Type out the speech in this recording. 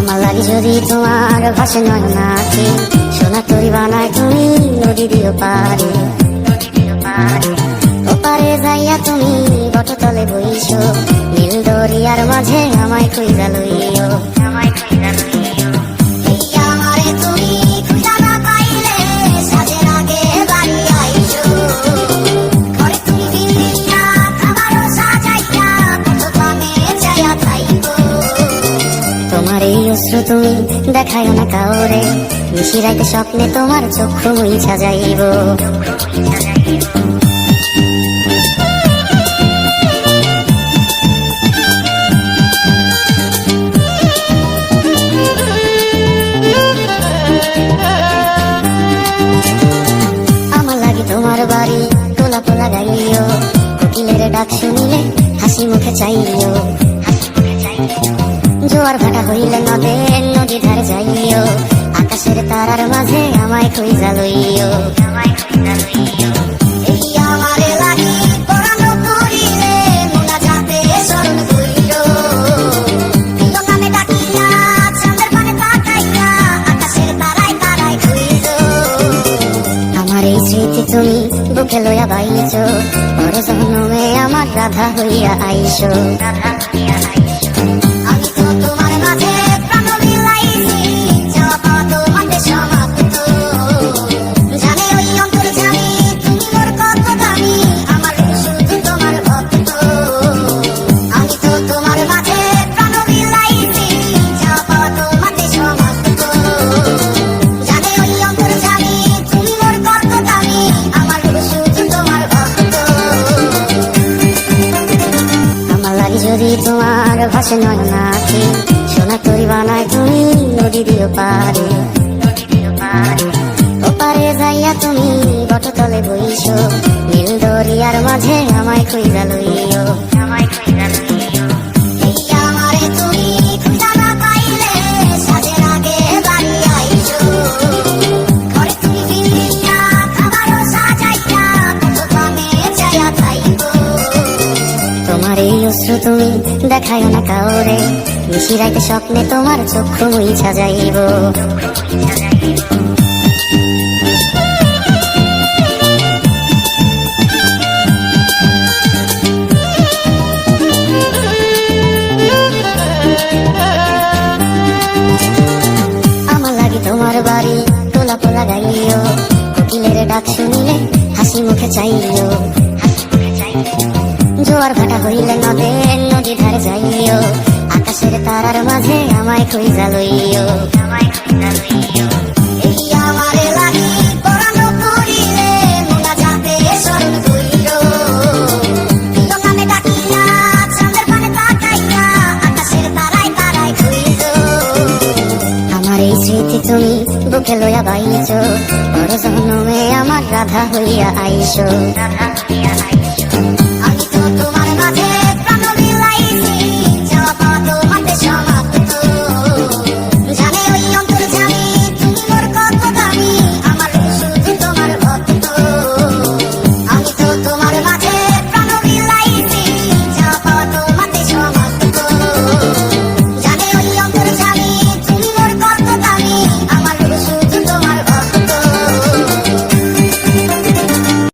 আমার লাগি যদি তোমার ভাসে নয় নাকি সোনা তরি বানায় তুমি নদী দিও পারে ওপারে যাইয়া তুমি বটতলে বইছো নীল দরিয়ার মাঝে আমায় কইরা লইও তোমার এই অশ্রু তুমি দেখায় না কাউরে নিশিরাইতে স্বপ্নে তোমার চক্ষু মুইছা যাইব আমার লাগি তোমার বাড়ি তোলা পোলা গাইও কোকিলের ডাক শুনিলে হাসি মুখে চাইও জোয়ার ভাটা হইলে নদী ধারে যাইও আকাশের তারার মাঝে আমায় কইরা লইও আমার এই স্মৃতি তুমি বুকে লইয়া বাইছো বড় জন্মে আমার রাধা হইয়া আইসো যদি তোমার ভাসে নয় নাকি সোনা তরি বানায় তুমি নদী দিও পারে ওপারে যাইয়া তুমি বটতলে বইছো নীল দরিয়ার মাঝে আমায় কইরা লইও তোমার এই অশ্রু তুমি দেখায় না কাউরে নিশিরাইতে স্বপ্নে তোমার চক্ষু মুইছা যাইব আমার লাগি তোমার বাড়ি তোলা পোলা গাইও কোকিলের ডাক শুনিলে হাসি মুখে চাইও জোয়ার ভাটা হইলে নদী ধারে যাইও আকাশের তারার মাঝে আমায় কইরা লইও আমার এই স্মৃতি তুমি বুকে লইয়া বাইছো বড় জন্মে আমার রাধা হইয়া আইসো